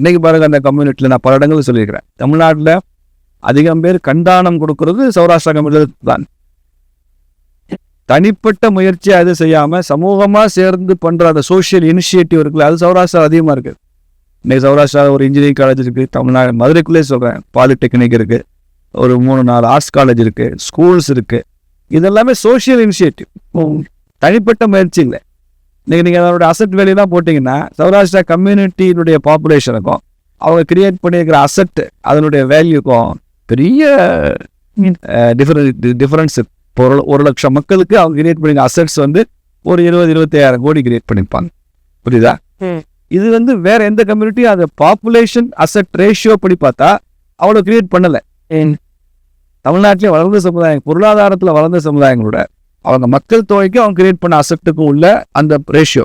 இன்னைக்கு பாருங்க, அந்த கம்யூனிட்டியில் நான் பல இடங்கள் சொல்லியிருக்கிறேன், தமிழ்நாட்டில் அதிகம் பேர் கண்தானம் கொடுக்கறது சௌராஷ்டிரா கம்யூனிட்டி தான். தனிப்பட்ட முயற்சி அது செய்யாமல் சமூகமாக சேர்ந்து பண்ணுற அந்த சோஷியல் இனிஷியேட்டிவ் இருக்குல்ல, அது சௌராஷ்டிரா அதிகமாக இருக்குது. இன்னைக்கு சௌராஷ்டிரா ஒரு இன்ஜினியரிங் காலேஜ் இருக்குது, தமிழ்நாடு மதுரைக்குள்ளே சொல்கிறேன், பாலிடெக்னிக் இருக்குது, ஒரு 3-4 ஆர்ட்ஸ் காலேஜ் இருக்குது, ஸ்கூல்ஸ் இருக்குது. இதெல்லாமே சோஷியல் இனிஷியேட்டிவ், தனிப்பட்ட முயற்சி இல்லை. இன்றைக்கி நீங்கள் அதனுடைய அசட் வேலையெல்லாம் போட்டிங்கன்னா சௌராஷ்டிரா கம்யூனிட்டியினுடைய பாப்புலேஷனுக்கும் அவங்க கிரியேட் பண்ணியிருக்கிற அசட் அதனுடைய வேல்யூக்கும் பெரிய டிஃபரன்ஸ். இப்போ 1,00,000 மக்களுக்கு அவங்க கிரியேட் பண்ணிக்க அசட்ஸ் வந்து ஒரு 20-25,000 கோடி கிரியேட் பண்ணியிருப்பாங்க. புரியுதா? இது வந்து வேற எந்த கம்யூனிட்டியும் அந்த பாப்புலேஷன் அசட் ரேஷியோ படி பார்த்தா அவ்வளோ கிரியேட் பண்ணலை. தமிழ்நாட்டிலே வளர்ந்த சமுதாயம், பொருளாதாரத்தில் வளர்ந்த சமுதாயங்களோட அவங்க மக்கள் தொகைக்கும் அவங்க கிரியேட் பண்ண அசட்டுக்கும் உள்ள அந்த ரேஷியோ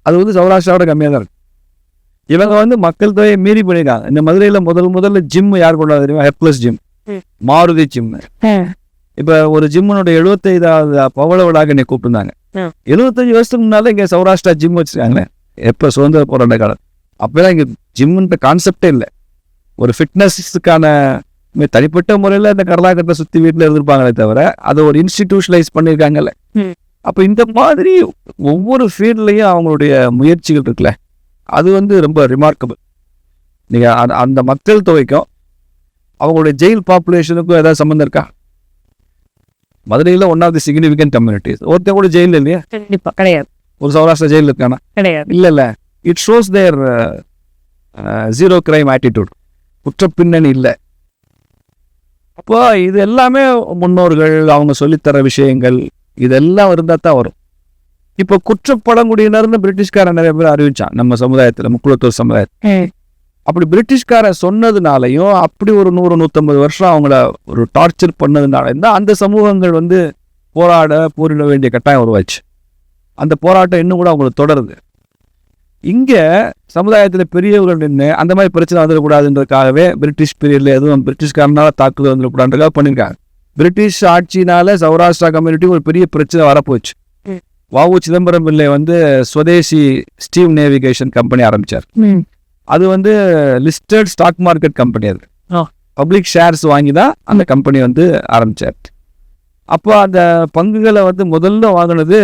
அது வந்து சௌராஷ்டிராவோட கம்மியாக தான் இருக்கு. இவங்க வந்து மக்கள் தொகையை மீறி பண்ணியிருக்காங்க. இந்த மதுரையில் முதல்ல ஜிம் யார் கொண்டாது தெரியுமா? Hercules gym, Maruti gym. இப்போ ஒரு ஜிம்முனுடைய 75வது பவள விழாக்கு என்னை கூப்பிட்டுருந்தாங்க. 75 வருஷத்துக்கு முன்னால இங்கே சௌராஷ்டிரா ஜிம் வச்சுருக்காங்களே, எப்போ சுதந்திர போராட்ட காலம். அப்போலாம் இங்கே ஜிம்முன்ற கான்செப்டே இல்லை. ஒரு ஃபிட்னஸுக்கான தனிப்பட்ட முறையில் இந்த கர்நாடகத்தை சுற்றி வீட்டில் இருந்திருப்பாங்களே தவிர அதை ஒரு இன்ஸ்டிடியூஷனலைஸ் பண்ணியிருக்காங்கல்ல. அப்போ இந்த மாதிரி ஒவ்வொரு ஃபீல்ட்லையும் அவங்களுடைய முயற்சிகள் இருக்குல்ல, அது வந்து ரொம்ப ரிமார்க்கபிள். நீங்கள் அந்த மக்கள் தொகைக்கும் அவங்களுடைய ஜெயில் பாப்புலேஷனுக்கும் ஏதாவது சம்மந்தம் இருக்கா? மதுரையில் one of the significant communities. ஒருத்தர் கூட ஜெயில் இல்லையா? கண்டிப்பாக கிடையாது. ஒரு சௌராஷ்டிரா ஜெயில் இருக்கானா? கிடையாது. இல்லைல்ல. It shows their zero crime attitude. குற்றப்பின்னணி இல்லை. அப்போ இது எல்லாமே முன்னோர்கள் அவங்க சொல்லித்தர விஷயங்கள் இதெல்லாம் இருந்தால் தான் வரும். இப்போ குற்றப்பழங்குடியினர்னு பிரிட்டிஷ்காரன் நிறைய பேர் அறிவிச்சான் நம்ம சமுதாயத்தில், முக்குளத்தூர் சமுதாயத்தில். அப்படி பிரிட்டிஷ்காரன் சொன்னதுனாலையும் அப்படி ஒரு 100-150 வருஷம் அவங்கள ஒரு டார்ச்சர் பண்ணதுனால தான் அந்த சமூகங்கள் வந்து போரிட வேண்டிய கட்டாயம் உருவாச்சு. அந்த போராட்டம் இன்னும் கூட அவங்களுக்கு தொடருது. இங்கே சமுதாயத்தில் பெரியவர்கள் நின்று அந்த மாதிரி பிரச்சனை வந்துடக்கூடாதுன்றதுக்காகவே பிரிட்டிஷ் பீரியடில் எதுவும் பிரிட்டிஷ்காரனால தாக்குதல் வந்துடக்கூடாதுன்றதுக்காக பண்ணியிருக்காங்க. பிரிட்டிஷ் ஆட்சினால சௌராஷ்டிரா கம்யூனிட்டி ஒரு பெரிய பிரச்சனை வரப்போச்சு. வ.உ. சிதம்பரம் பிள்ளை வந்து ஸ்வதேசி ஸ்டீம் நேவிகேஷன் கம்பெனி ஆரம்பித்தார். அது வந்து லிஸ்டட் ஸ்டாக் மார்க்கெட் கம்பெனி. அது பப்ளிக் ஷேர்ஸ் வாங்கி தான் அந்த கம்பெனி வந்து ஆரம்பித்தார். அப்போ அந்த பங்குகளை வந்து முதல்ல வாங்கினது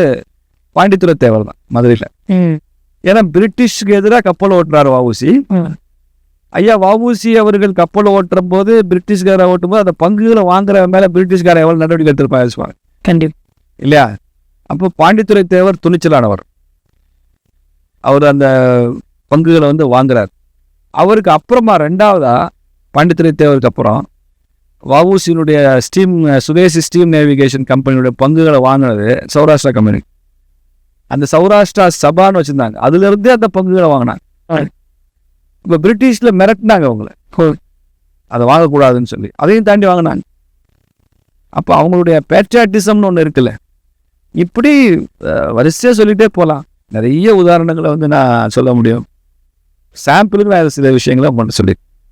பாண்டித்துரை தேவர் தான் மதுரையில். ஏன்னா பிரிட்டிஷ்க்கு எதிராக கப்பல் ஓட்டுறாரு வ.உ.சி. ஐயா வ.உ.சி. அவர்கள் கப்பல் ஓட்டுற போது பிரிட்டிஷ்காரை ஓட்டும் போது அந்த பங்குகளை வாங்குற மேலே பிரிட்டிஷ்காரை எவ்வளோ நடவடிக்கை எடுத்திருப்பாங்க கண்டிப்பாக இல்லையா? அப்போ பாண்டித்துரை தேவர் துணிச்சலானவர். அவர் அந்த பங்குகளை வந்து வாங்குறார். அவருக்கு அப்புறமா ரெண்டாவதா பாண்டித்துரை தேவருக்கு அப்புறம் வ.உ.சியினுடைய சுதேசி ஸ்டீம் நேவிகேஷன் கம்பெனியுடைய பங்குகளை வாங்கினது சௌராஷ்டிரா கம்பெனி. அந்த சௌராஷ்டிரா சபான்னு வச்சுருந்தாங்க, அதுலேருந்தே அந்த பங்குகளை வாங்கினாங்க. இப்போ பிரிட்டிஷில் மிரட்டினாங்க அவங்கள, அதை வாங்கக்கூடாதுன்னு சொல்லி, அதையும் தாண்டி வாங்கினாங்க. அப்போ அவங்களுடைய பேட்ரியாட்டிசம்னு ஒன்று இருக்குல்ல. இப்படி வரிசையாக சொல்லிகிட்டே போகலாம். நிறைய உதாரணங்களை வந்து நான் சொல்ல முடியும். சாம்பிளுக்கு நான் சில விஷயங்களை மட்டும் சொல்லி